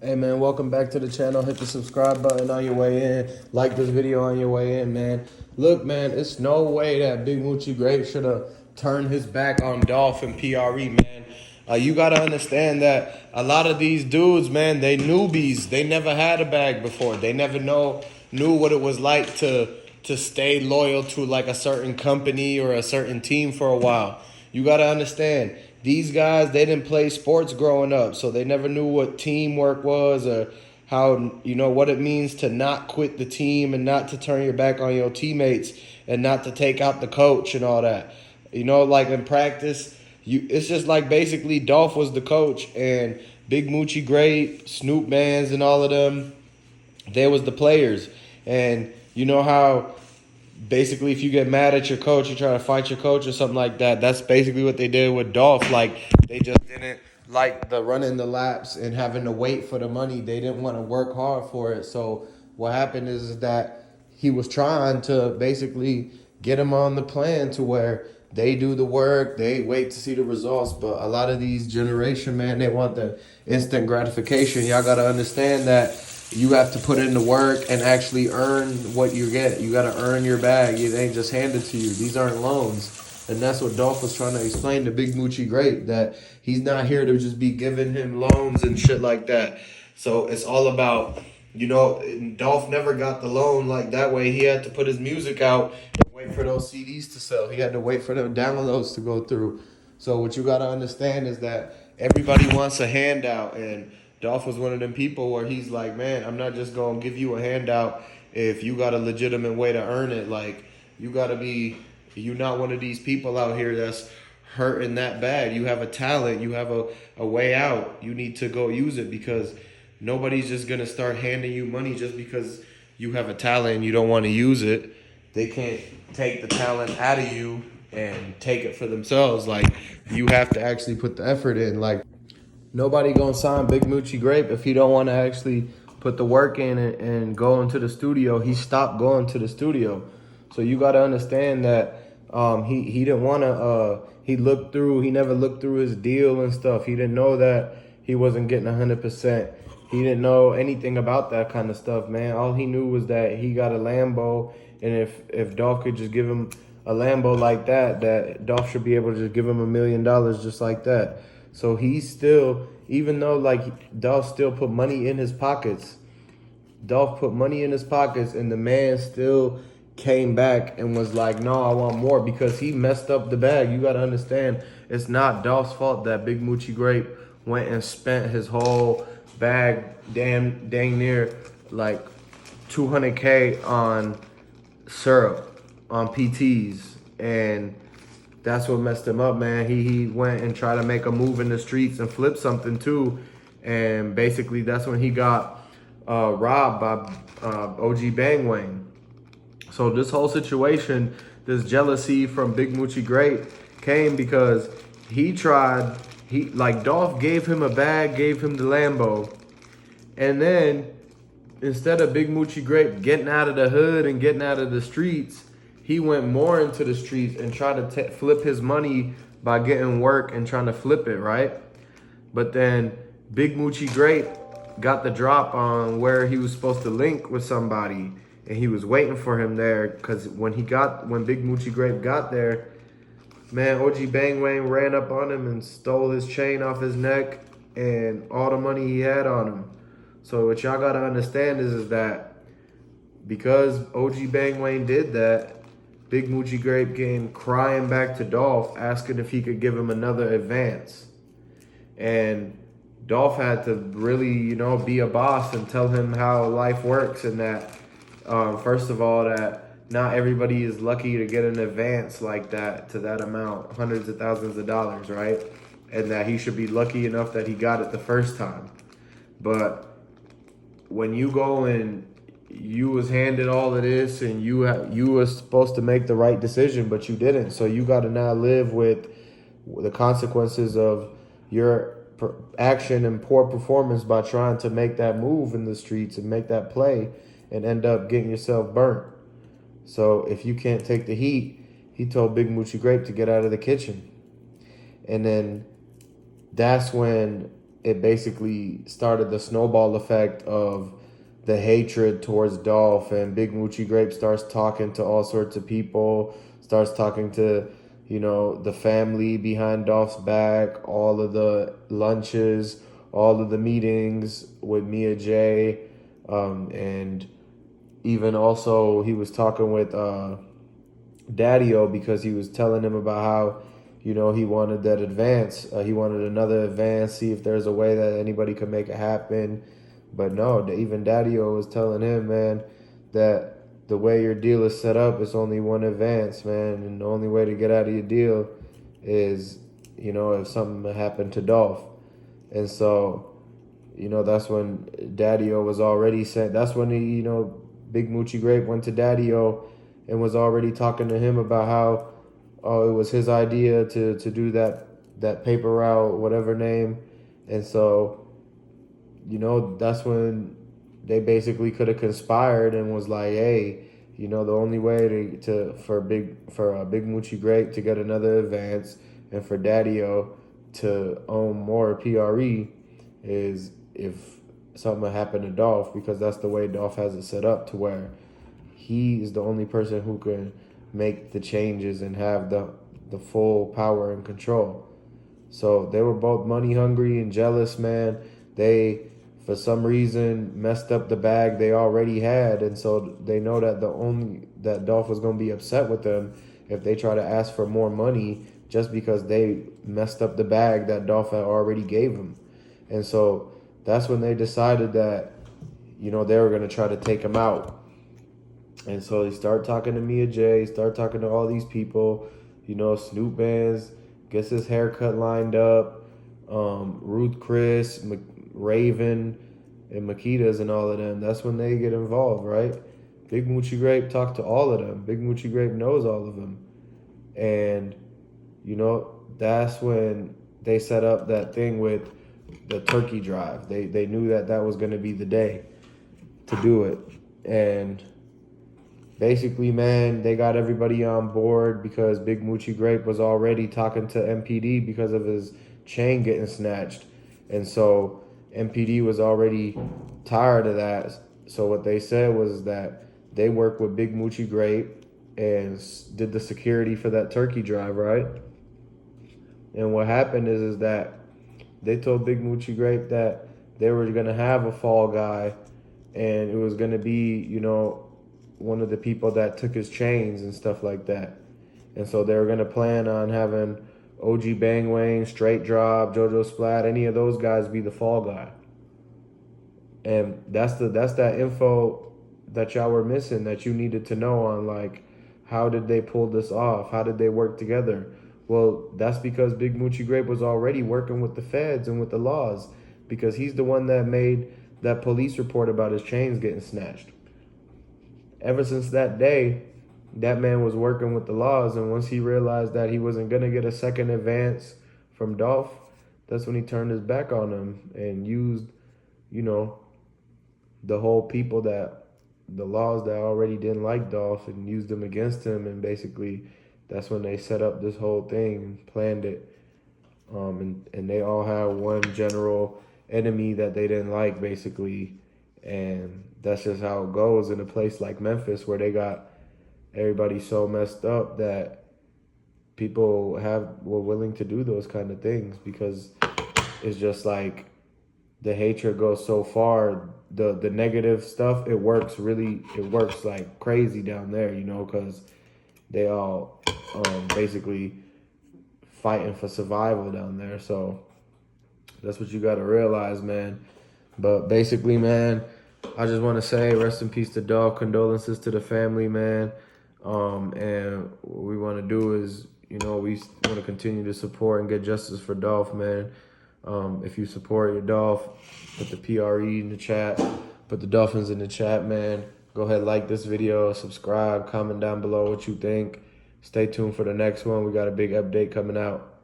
Hey man, welcome back to the channel. Hit the subscribe button on your way in. Like this video on your way in, man. Look, man, it's no way that Big Moochie Grape should have turned his back on Dolph and PRE, man. You gotta understand that a lot of these dudes, man, they newbies. They never had a bag before. They never knew what it was like to stay loyal to like a certain company or a certain team for a while. You gotta understand, these guys, they didn't play sports growing up, so they never knew what teamwork was or how, what it means to not quit the team and not to turn your back on your teammates and not to take out the coach and all that. Like in practice, it's just like basically Dolph was the coach and Big Moochie Grape, Snoop Mans and all of them, they was the players. And you know how basically if you get mad at your coach, you try to fight your coach or something like that. That's basically what they did with Dolph. Like, they just didn't like the running the laps and having to wait for the money. They didn't want to work hard for it. So what happened is that he was trying to basically get him on the plan to where they do the work, they wait to see the results. But a lot of these generation, man, they want the instant gratification. Y'all got to understand that you have to put in the work and actually earn what you get. You got to earn your bag. It ain't just handed to you. These aren't loans. And that's what Dolph was trying to explain to Big Moochie Grape, that he's not here to just be giving him loans and shit like that. So it's all about, Dolph never got the loan like that way. He had to put his music out and wait for those CDs to sell. He had to wait for the downloads to go through. So what you got to understand is that everybody wants a handout, and Dolph was one of them people where he's like, man, I'm not just going to give you a handout if you got a legitimate way to earn it. Like, you're not one of these people out here that's hurting that bad. You have a talent. You have a way out. You need to go use it, because nobody's just going to start handing you money just because you have a talent and you don't want to use it. They can't take the talent out of you and take it for themselves. Like, you have to actually put the effort in. Like, nobody gonna sign Big Moochie Grape if he don't want to actually put the work in and go into the studio. He stopped going to the studio. So you got to understand that he didn't want to. He never looked through his deal and stuff. He didn't know that he wasn't getting 100%. He didn't know anything about that kind of stuff, man. All he knew was that he got a Lambo, and if Dolph could just give him a Lambo like that Dolph should be able to just give him $1 million just like that. So he's still, even though like Dolph still put money in his pockets, Dolph put money in his pockets, and the man still came back and was like, no, I want more, because he messed up the bag. You got to understand, it's not Dolph's fault that Big Moochie Grape went and spent his whole bag, dang near like $200K on syrup, on PTs, and that's what messed him up, man. He went and tried to make a move in the streets and flip something too, and basically that's when he got robbed by OG Bangwang. So this whole situation, this jealousy from Big Moochie Grape came because Dolph gave him a bag, gave him the Lambo, and then instead of Big Moochie Grape getting out of the hood and getting out of the streets, he went more into the streets and tried to flip his money by getting work and trying to flip it, right? But then Big Moochie Grape got the drop on where he was supposed to link with somebody, and he was waiting for him there, because when Big Moochie Grape got there, man, OG Bangwang ran up on him and stole his chain off his neck and all the money he had on him. So what y'all gotta understand is that because OG Bangwang did that, Big Moochie Grape came crying back to Dolph, asking if he could give him another advance. And Dolph had to really, be a boss and tell him how life works, and that, first of all, that not everybody is lucky to get an advance like that to that amount, hundreds of thousands of dollars, right? And that he should be lucky enough that he got it the first time. But when you go and you was handed all of this, and you was supposed to make the right decision, but you didn't. So you got to now live with the consequences of your action and poor performance by trying to make that move in the streets and make that play and end up getting yourself burnt. So if you can't take the heat, he told Big Moochie Grape to get out of the kitchen. And then that's when it basically started the snowball effect of the hatred towards Dolph, and Big Moochie Grape starts talking to all sorts of people, starts talking to, the family behind Dolph's back, all of the lunches, all of the meetings with Mia J, and even also he was talking with Daddy-O, because he was telling him about how, he wanted that advance. He wanted another advance, see if there's a way that anybody could make it happen. But no, even Daddy-O was telling him, man, that the way your deal is set up, it's only one advance, man. And the only way to get out of your deal is, if something happened to Dolph. And so, that's when Daddy-O was already saying, that's when he, Big Moochie Grape went to Daddy-O and was already talking to him about how, it was his idea to do that paper route, whatever name. And so, that's when they basically could have conspired and was like, hey, the only way for Big Moochie Grape to get another advance and for Daddy-O to own more PRE is if something happened to Dolph, because that's the way Dolph has it set up, to where he is the only person who can make the changes and have the full power and control. So they were both money hungry and jealous, man. They, for some reason, messed up the bag they already had, and so they know that Dolph was going to be upset with them if they try to ask for more money, just because they messed up the bag that Dolph had already gave him. And so that's when they decided that, they were going to try to take him out. And so they start talking to Mia J, start talking to all these people, Snoop Bands, gets his haircut lined up, Ruth Chris, Raven, and Makedas and all of them. That's when they get involved, right? Big Moochie Grape talked to all of them. Big Moochie Grape knows all of them. And, that's when they set up that thing with the turkey drive. They knew that was going to be the day to do it. And basically, man, they got everybody on board because Big Moochie Grape was already talking to MPD because of his chain getting snatched. And so MPD was already tired of that. So what they said was that they worked with Big Moochie Grape and did the security for that turkey drive, right? And what happened is that they told Big Moochie Grape that they were going to have a fall guy, and it was going to be, one of the people that took his chains and stuff like that. And so they were going to plan on having OG Bang Wang, Straight Drop, JoJo Splat, any of those guys be the fall guy. And that's that info that y'all were missing, that you needed to know on, like, how did they pull this off? How did they work together? Well, that's because Big Moochie Grape was already working with the feds and with the laws, because he's the one that made that police report about his chains getting snatched. Ever since that day, that man was working with the laws, and once he realized that he wasn't going to get a second advance from Dolph, that's when he turned his back on him and used, the whole people that, the laws that already didn't like Dolph, and used them against him. And basically, that's when they set up this whole thing and planned it. And they all had one general enemy that they didn't like, basically. And that's just how it goes in a place like Memphis, where they got everybody so messed up that people were willing to do those kind of things, because it's just like the hatred goes so far. The negative stuff, it works like crazy down there, because they all basically fighting for survival down there. So that's what you got to realize, man. But basically, man, I just want to say rest in peace to Dolph. Condolences to the family, man. And what we want to do is, we want to continue to support and get justice for Dolph, man. If you support your Dolph, put the PRE in the chat, put the Dolphins in the chat, man. Go ahead, like this video, subscribe, comment down below what you think. Stay tuned for the next one. We got a big update coming out.